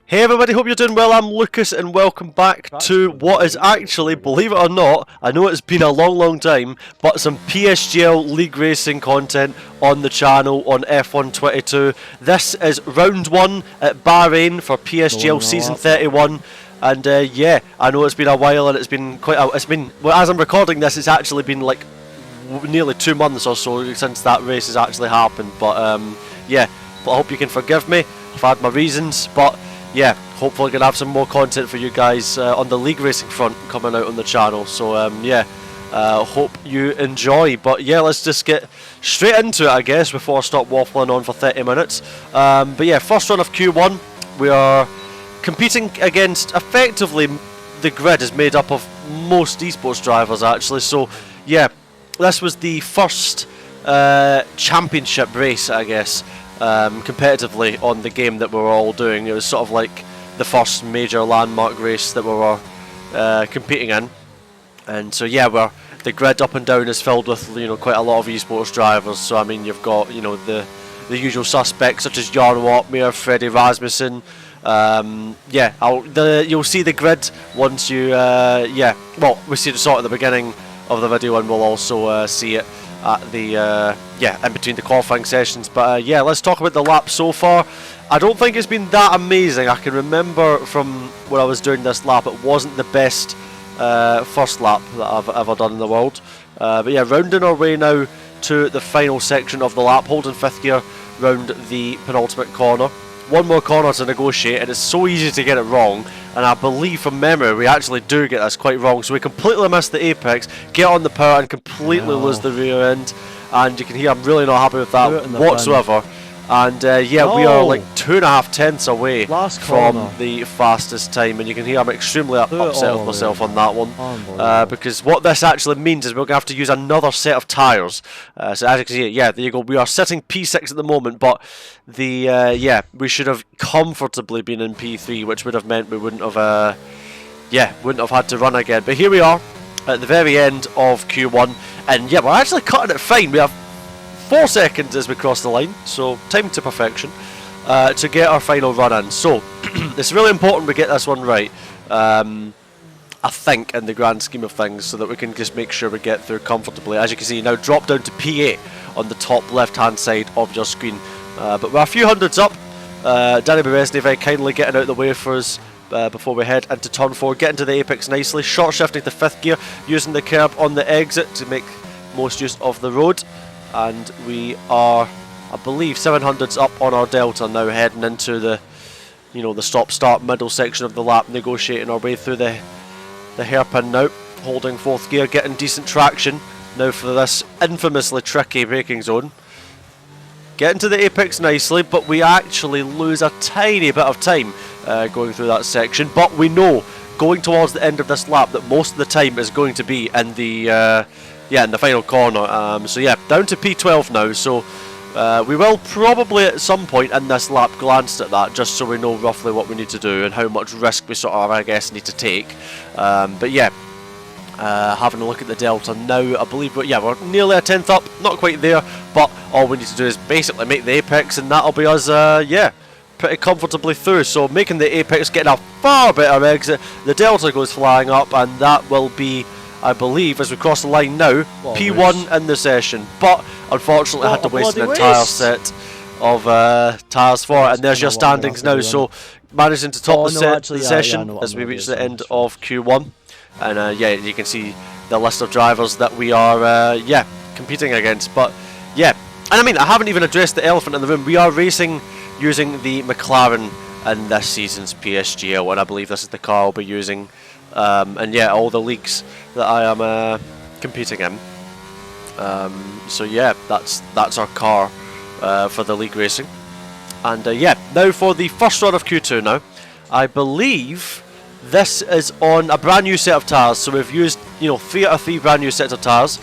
Hey everybody, hope you're doing well. I'm Lucas and welcome back to what is actually, believe it or not, I know it's been a long time, but some PSGL League Racing content on the channel on F122. This is round 1 at Bahrain for PSGL season 31. And yeah, I know it's been a while and it's been well, as I'm recording this, it's actually been like nearly 2 months or so since that race has actually happened. But yeah, but I hope you can forgive me. I've had my reasons, but yeah, hopefully gonna have some more content for you guys on the league racing front coming out on the channel. So yeah, hope you enjoy. But yeah, let's just get straight into it, I guess, before I stop waffling on for 30 minutes. But yeah, first run of Q1, we are competing against, effectively, the grid is made up of most esports drivers actually. So yeah, this was the first championship race, I guess. Competitively on the game that we were all doing. It was sort of like the first major landmark race that we were competing in, and so yeah, the grid up and down is filled with quite a lot of esports drivers. So I mean, you've got the usual suspects such as Jarno Opmeer, Freddie Rasmussen. Yeah, you'll see the grid once you yeah. Well, we see the sort at the beginning of the video, and we'll also see it at the yeah, in between the qualifying sessions. But yeah, let's talk about the lap so far. I don't think it's been that amazing. I can remember from when I was doing this lap, it wasn't the best first lap that I've ever done in the world. But yeah, rounding our way now to the final section of the lap, holding 5th gear round the penultimate corner. One more corner to negotiate, and it's so easy to get it wrong, and I believe from memory we actually do get this quite wrong. So we completely miss the apex, get on the power and completely lose the rear end, and you can hear I'm really not happy with that whatsoever. And yeah, we are like 2.5 tenths away from the fastest time, and you can hear I'm extremely upset with myself on that one, because what this actually means is we're going to have to use another set of tyres. So as you can see, yeah, there you go, we are sitting P6 at the moment, but the yeah, we should have comfortably been in P3, which would have meant we wouldn't have yeah, wouldn't have had to run again. But here we are at the very end of Q1, and yeah, we're actually cutting it fine. We have 4 seconds as we cross the line, so time to perfection to get our final run in. So it's really important we get this one right, I think, in the grand scheme of things, so that we can just make sure we get through comfortably. As you can see, now drop down to P8 on the top left hand side of your screen, but we're a few hundreds up. Danny Beresny very kindly getting out of the way for us before we head into turn 4, get into the apex nicely, short shifting to 5th gear, using the curb on the exit to make most use of the road. And we are, I believe, 700s up on our delta now, heading into the the stop-start middle section of the lap, negotiating our way through the hairpin now, holding 4th gear, getting decent traction now for this infamously tricky braking zone. Getting to the apex nicely, but we actually lose a tiny bit of time going through that section. But we know, going towards the end of this lap, that most of the time is going to be in the yeah, in the final corner. So yeah, down to P12 now, so we will probably at some point in this lap glance at that, just so we know roughly what we need to do and how much risk we sort of, I guess, need to take. But yeah, having a look at the delta now, I believe yeah, we're nearly a 10th up, not quite there, but all we need to do is basically make the apex, and that'll be us, yeah, pretty comfortably through. So making the apex, getting a far better exit, the delta goes flying up, and that will be, I believe, as we cross the line now, P1 in the session. But unfortunately I had to waste an entire set of tyres for it, and there's your standings now. So managing to top the session as we reach the end of Q1, and yeah, you can see the list of drivers that we are yeah, competing against. But yeah, and I mean, I haven't even addressed the elephant in the room. We are racing using the McLaren in this season's PSGL, and I believe this is the car I'll be using and yeah, all the leagues that I am competing in. So yeah, that's our car for the league racing. And yeah, now for the first run of Q2 now. I believe this is on a brand new set of tyres, so we've used 3 out of 3 brand new sets of tyres.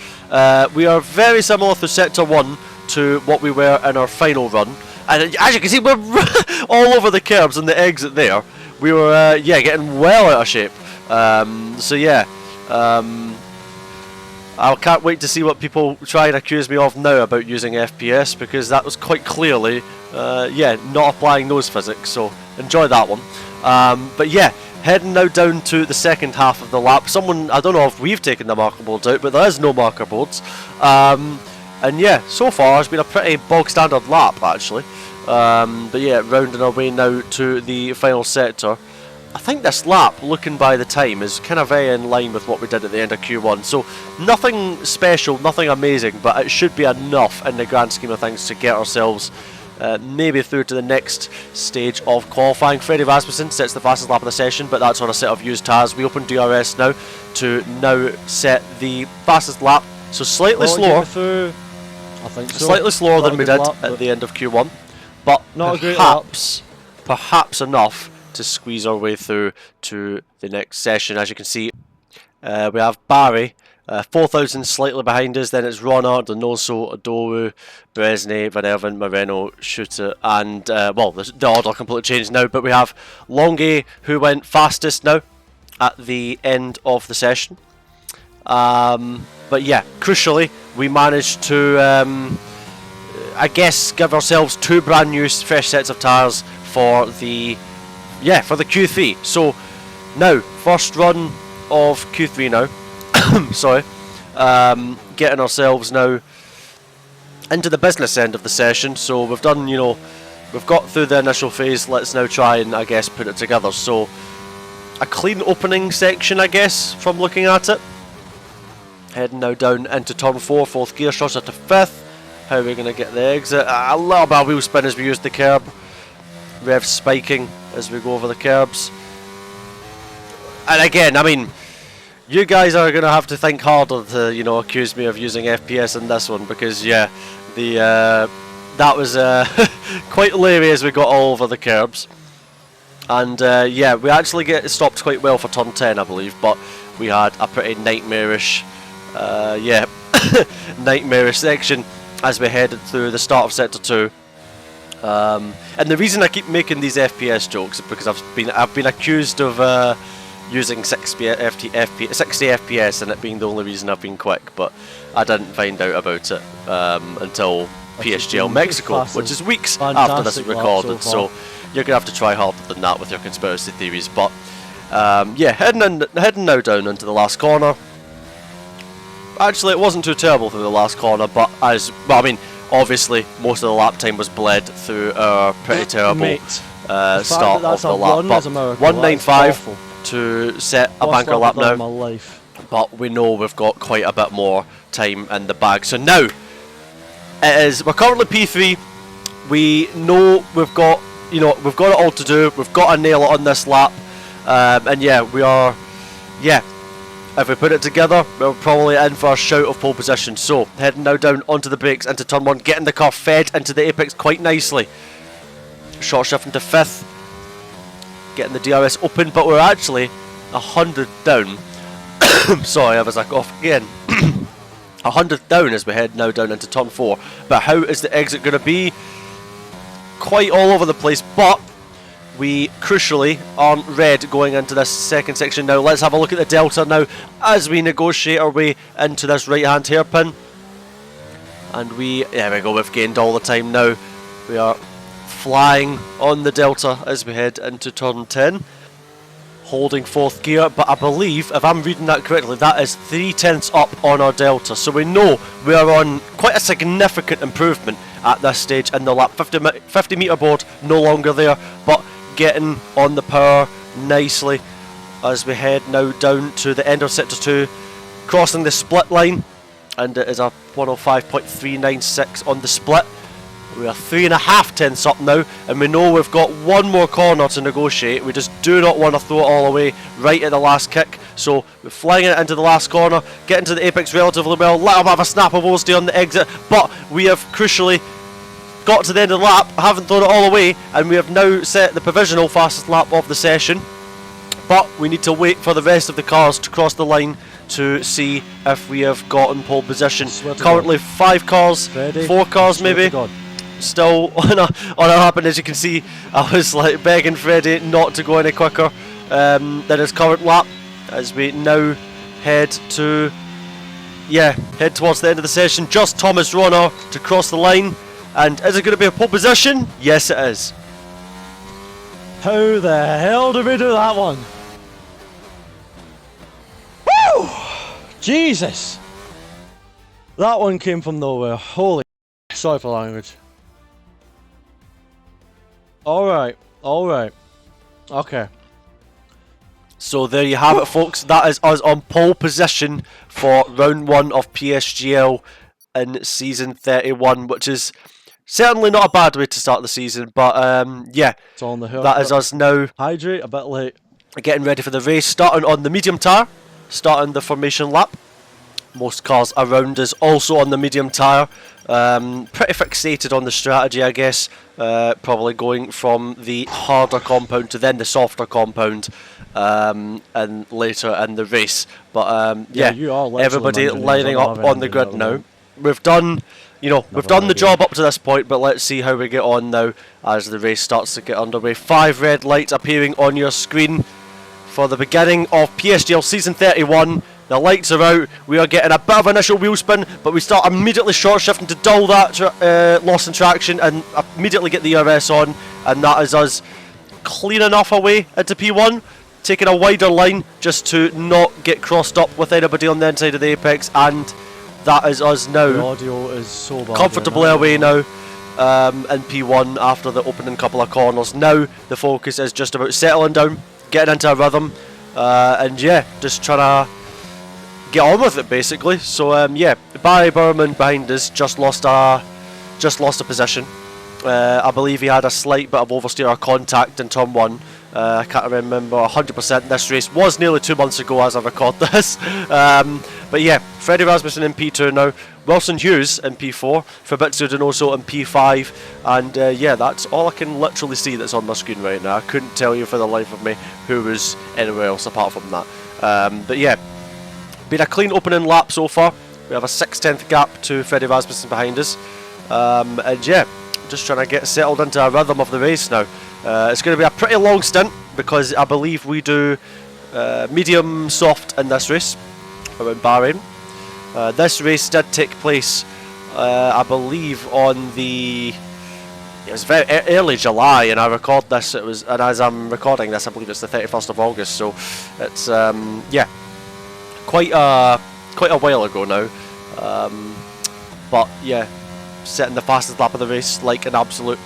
We are very similar through sector 1 to what we were in our final run, and as you can see, we're all over the curbs and the exit there. We were yeah, getting well out of shape. So yeah, I can't wait to see what people try and accuse me of now about using FPS, because that was quite clearly yeah, not applying those physics. So enjoy that one. But yeah, heading now down to the second half of the lap. I don't know if we've taken the marker boards out, but there is no marker boards. And yeah, so far it's been a pretty bog standard lap actually. But yeah, rounding our way now to the final sector. I think this lap, looking by the time, is kind of very in line with what we did at the end of Q1. So nothing special, nothing amazing, but it should be enough in the grand scheme of things to get ourselves maybe through to the next stage of qualifying. Freddie Rasmussen sets the fastest lap of the session, but that's on a set of used tyres. We open DRS now to now set the fastest lap. So slightly slower. I think so. Slightly slower than we did lap, at the end of Q1, but not perhaps enough to squeeze our way through to the next session. As you can see, we have Barry, 4,000 slightly behind us. Then it's Ronard, Donoso, Adoru, Bresnay, Van Erven, Moreno, Shooter, and well, the order completely changed now. But we have Longue, who went fastest now at the end of the session. But yeah, crucially, we managed to, I guess, give ourselves 2 brand new fresh sets of tyres for the Q3. So now, first run of Q3 now. Sorry, getting ourselves now into the business end of the session. So we've done, we've got through the initial phase. Let's now try and, I guess, put it together. So a clean opening section, I guess, from looking at it. Heading now down into turn 4, 4th gear, shots to 5th. How are we going to get the exit? A little bit of wheel spin as we use the curb. Rev spiking as we go over the curbs. And again, I mean, you guys are going to have to think harder to, accuse me of using FPS in this one, because yeah, that was quite leery as we got all over the curbs. And yeah, we actually get stopped quite well for turn 10, I believe, but we had a pretty nightmarish nightmarish section as we headed through the start of sector 2. And the reason I keep making these FPS jokes is because I've been accused of using 60 FPS and it being the only reason I've been quick, but I didn't find out about it until PSGL Mexico, which is weeks after this is recorded. So you're gonna have to try harder than that with your conspiracy theories. But yeah, heading now down into the last corner. Actually, it wasn't too terrible through the last corner, but obviously most of the lap time was bled through our pretty terrible start of the lap. But 195 to set a banker lap now. But we know we've got quite a bit more time in the bag. So now we're currently P3. We know we've got it all to do. We've got to nail it on this lap. And yeah, we are. Yeah. If we put it together, we're probably in for a shout of pole position. So, heading now down onto the brakes into turn 1, getting the car fed into the apex quite nicely. Short shift into 5th, getting the DRS open, but we're actually 100 down. Sorry, I was like off again. 100 down as we head now down into turn 4. But how is the exit going to be? Quite all over the place, but we crucially aren't red going into this second section now. Let's have a look at the delta now as we negotiate our way into this right hand hairpin. And there we go, we've gained all the time now. We are flying on the delta as we head into turn 10. Holding 4th gear, but I believe, if I'm reading that correctly, that is 3/10 up on our delta. So we know we are on quite a significant improvement at this stage in the lap. 50 metre board no longer there, but getting on the power nicely as we head now down to the end of sector 2, crossing the split line, and it is a 105.396 on the split. We are 3.5 up now, and we know we've got one more corner to negotiate. We just do not want to throw it all away right at the last kick. So we're flying it into the last corner, getting to the apex relatively well. Little bit of a snap of Wolseley on the exit, but we have crucially got to the end of the lap, haven't thrown it all away, and we have now set the provisional fastest lap of the session. But we need to wait for the rest of the cars to cross the line to see if we have gotten pole position. Currently 5 cars, 4 cars maybe, still on a lap, and as you can see, I was like begging Freddie not to go any quicker than his current lap as we now head towards the end of the session. Just Thomas Ronner to cross the line. And is it going to be a pole position? Yes, it is. How the hell did we do that one? Woo! Jesus! That one came from nowhere. Holy, sorry for language. Alright, alright. Okay. So there you have it, folks. That is us on pole position for round 1 of PSGL in season 31, which is certainly not a bad way to start the season. But yeah, It's on the hill. that is us now Hydrate, a bit late. getting ready for the race. Starting on the medium tyre, starting the formation lap. Most cars around us also on the medium tyre. Pretty fixated on the strategy, I guess. Probably going from the harder compound to then the softer compound, and later in the race. But Yeah, yeah, you are literally everybody managing these. lining I don't up have on the anything grid at the now. moment. We've done, we've Never done the mind, job up to this point, but let's see how we get on now as the race starts to get underway. 5 red lights appearing on your screen for the beginning of PSGL season 31. The lights are out. We are getting a bit of initial wheel spin, but we start immediately short shifting to dull that loss in traction and immediately get the ERS on, and that is us clean enough away into P1, taking a wider line just to not get crossed up with anybody on the inside of the apex, and that is us The now audio is so bad. comfortably away now in P1 after the opening couple of corners. Now the focus is just about settling down, getting into a rhythm, and yeah, just trying to get on with it basically. So yeah, Barry Berman behind us just lost a position. I believe he had a slight bit of oversteer or contact in turn 1. I can't remember 100%. This race was nearly 2 months ago as I record this. But yeah, Freddie Rasmussen in P2 now, Wilson Hughes in P4, Fabrizio Donoso in P5, and yeah, that's all I can literally see that's on my screen right now. I couldn't tell you for the life of me who was anywhere else apart from that. But yeah, been a clean opening lap so far. We have a 6/10 gap to Freddie Rasmussen behind us, and yeah, just trying to get settled into a rhythm of the race now. It's going to be a pretty long stint because I believe we do medium soft in this race around Bahrain. This race did take place, I believe, on it was very early July, and I record this. And as I'm recording this, I believe it's the 31st of August. So it's yeah, quite a while ago now. But yeah, setting the fastest lap of the race like an absolute,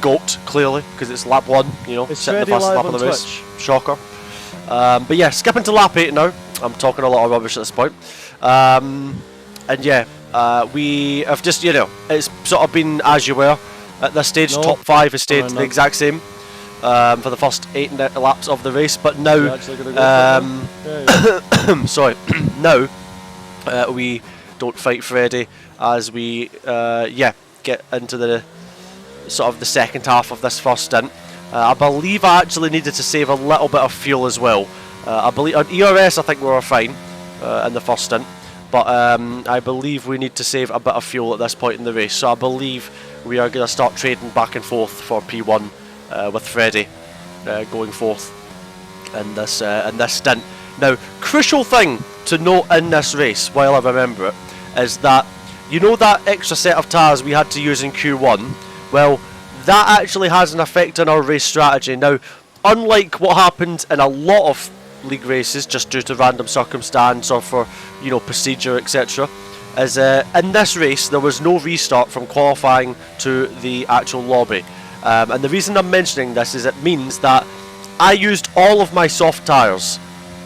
goat, clearly, because it's lap 1, It's setting the Freddie fastest live lap of on the race. Twitch. Shocker. But yeah, skipping to lap 8 now. I'm talking a lot of rubbish at this point. And yeah, we have just, it's sort of been as you were at this stage. No. Top 5 has stayed No. the exact same for the first 8 laps of the race. But You're now, actually gonna go for it? Yeah, sorry, now we don't fight Freddy as we yeah, get into the sort of the second half of this first stint. I believe I actually needed to save a little bit of fuel as well. I believe on ERS I think we were fine in the first stint, but I believe we need to save a bit of fuel at this point in the race. So I believe we are going to start trading back and forth for P1 with Freddy going forth in this stint. Now, crucial thing to note in this race, while I remember it, is that that extra set of tyres we had to use in Q1. Well, that actually has an effect on our race strategy. Now, unlike what happened in a lot of league races, just due to random circumstance or for procedure, etc., is in this race there was no restart from qualifying to the actual lobby. And the reason I'm mentioning this is it means that I used all of my soft tyres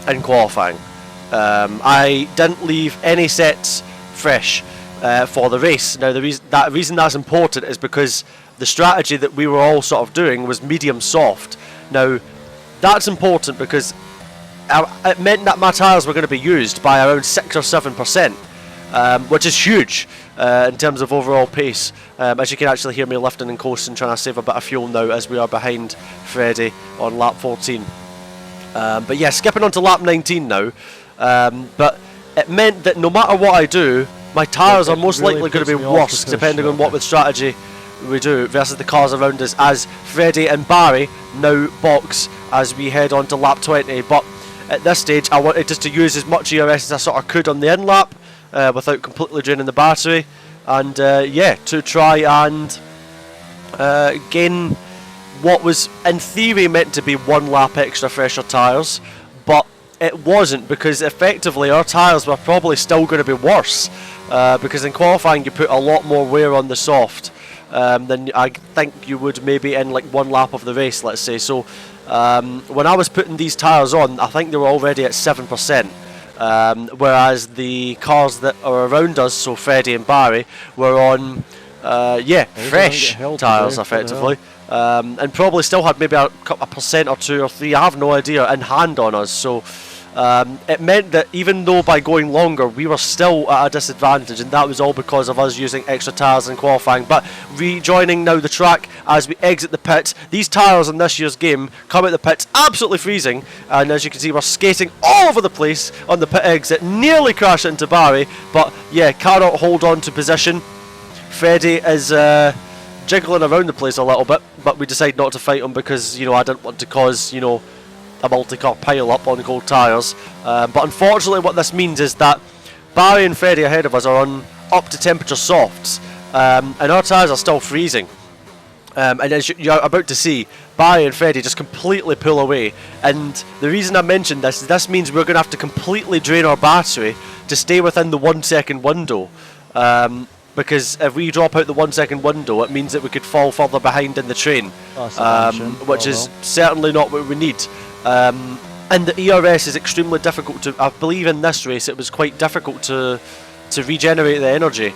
in qualifying. I didn't leave any sets fresh for the race. Now, the reason that's important is because the strategy that we were all sort of doing was medium soft. Now, that's important because it meant that my tyres were going to be used by around 6 or 7%, which is huge in terms of overall pace. As you can actually hear me lifting and coasting, trying to save a bit of fuel now as we are behind Freddy on lap 14. But yeah, skipping on to lap 19 now. But it meant that no matter what I do, my tyres are most really likely going to be puts me off worse the push, depending on what with strategy we do versus the cars around us, as Freddy and Barry now box as we head on to lap 20. But at this stage I wanted just to use as much ERS as I sort of could on the in lap without completely draining the battery, and yeah, to try and gain what was in theory meant to be 1 lap extra fresher tyres, but it wasn't, because effectively our tyres were probably still going to be worse, because in qualifying you put a lot more wear on the soft than I think you would maybe in like 1 lap of the race, let's say. So when I was putting these tyres on, I think they were already at 7%. Whereas the cars that are around us, so Freddie and Barry, were on fresh tyres effectively, and probably still had maybe a percent or 2 or 3, I have no idea, in hand on us. So it meant that even though by going longer we were still at a disadvantage, and that was all because of us using extra tyres in qualifying. But rejoining now the track as we exit the pit, these tyres in this year's game come out the pits absolutely freezing, and as you can see we're skating all over the place on the pit exit, nearly crash into Barry, but yeah, cannot hold on to position. Freddie is jiggling around the place a little bit, but we decide not to fight him because, you know, I didn't want to cause, you know, a multi-car pile-up on cold tyres. But unfortunately what this means is that Barry and Freddie ahead of us are on up to temperature softs, and our tyres are still freezing. And as you're about to see, Barry and Freddie just completely pull away. And the reason I mentioned this is this means we're going to have to completely drain our battery to stay within the 1 second window. Because if we drop out the 1 second window, it means that we could fall further behind in the train, which is certainly not what we need. And the ERS is extremely difficult to, I believe in this race it was quite difficult to regenerate the energy.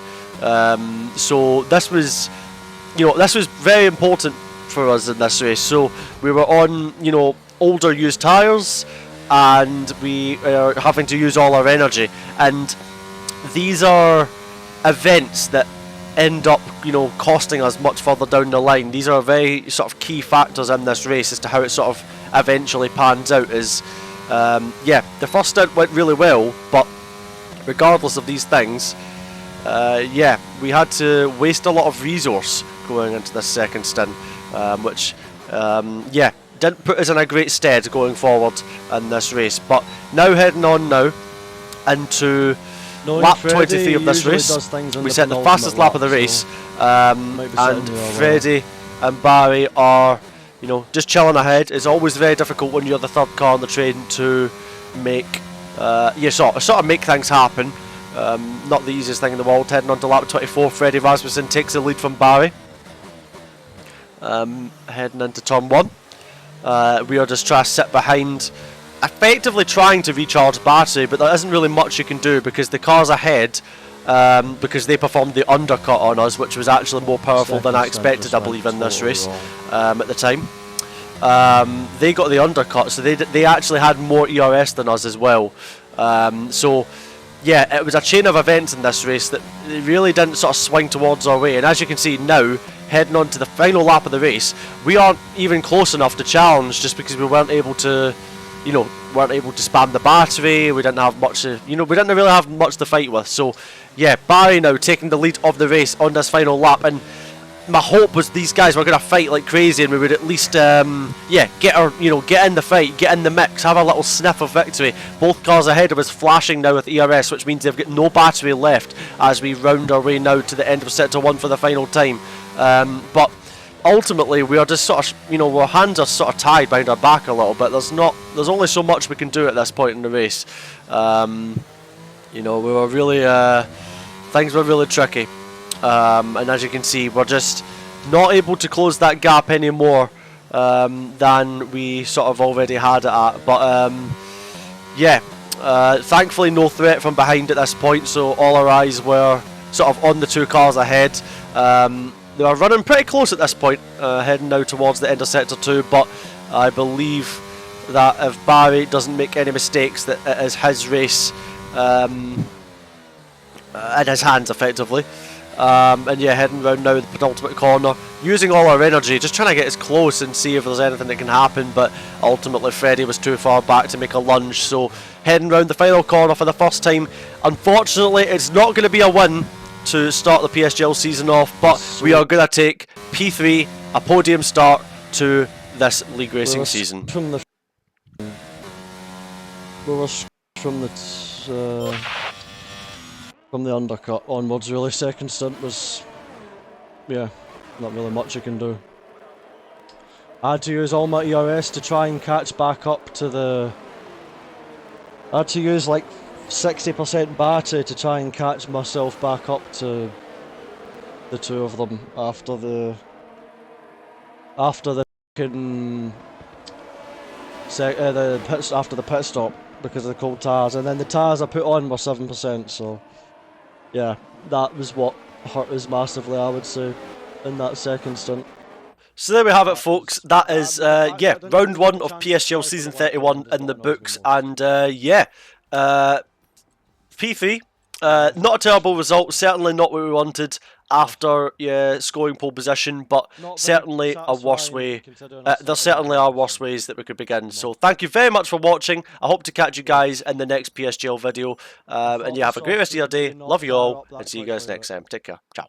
So this was, you know, this was very important for us in this race. So we were on, you know, older used tyres, and we are having to use all our energy, and these are events that end up, you know, costing us much further down the line. These are very sort of key factors in this race as to how it sort of eventually pans out. Is the first stint went really well, but regardless of these things, we had to waste a lot of resource going into this second stint, which didn't put us in a great stead going forward in this race. But now heading on now into lap 23 of this race, we set the fastest lap of the race, and Freddie and Barry are, you know, just chilling ahead. It's always very difficult when you're the third car on the train to make, sort of make things happen. Not the easiest thing in the world. Heading on to lap 24, Freddie Rasmussen takes the lead from Barry. Heading into turn 1, we are just trying to sit behind, effectively trying to recharge battery, but there isn't really much you can do because the cars ahead, because they performed the undercut on us, which was actually more powerful than I expected, I believe, in this race at the time. They got the undercut, so they actually had more ERS than us as well. So yeah, it was a chain of events in this race that really didn't sort of swing towards our way. And as you can see now, heading on to the final lap of the race, we aren't even close enough to challenge, just because we weren't able to, you know, spam the battery. We didn't have much, we didn't really have much to fight with. So yeah, Barry now taking the lead of the race on this final lap, and my hope was these guys were going to fight like crazy, and we would at least get in the fight, get in the mix, have a little sniff of victory. Both cars ahead of us flashing now with ERS, which means they've got no battery left as we round our way now to the end of sector 1 for the final time. But ultimately we are just sort of, our hands are sort of tied behind our back a little bit. There's only so much we can do at this point in the race. We were really things were really tricky. And as you can see, we're just not able to close that gap anymore than we sort of already had it at. But thankfully no threat from behind at this point, so all our eyes were sort of on the two cars ahead. They are running pretty close at this point, heading now towards the end of sector 2, but I believe that if Barry doesn't make any mistakes, that it is his race in his hands effectively. Heading round now the penultimate corner, using all our energy, just trying to get as close and see if there's anything that can happen, but ultimately Freddie was too far back to make a lunge, so heading round the final corner for the first time. Unfortunately, it's not going to be a win to start the PSGL season off, but we are going to take P3, a podium start to this league racing season. From the undercut onwards, really. Second stint was, not really much you can do. I had to use all my ERS to try and catch back up to the... I had to use like 60% battery to try and catch myself back up to the two of them after the fucking after the pit stop because of the cold tires, and then the tires I put on were 7%. So yeah, that was what hurt us massively, I would say, in that second stint. So there we have it, folks. That is, yeah, round 1 of PSGL Season 31 in the books. And, yeah, P3, not a terrible result. Certainly not what we wanted after scoring pole position, but certainly a worse way. There certainly are worse ways that we could begin. So thank you very much for watching. I hope to catch you guys in the next PSGL video. And yeah, have a great rest of your day. Love you all, and see you guys next time. Take care. Ciao.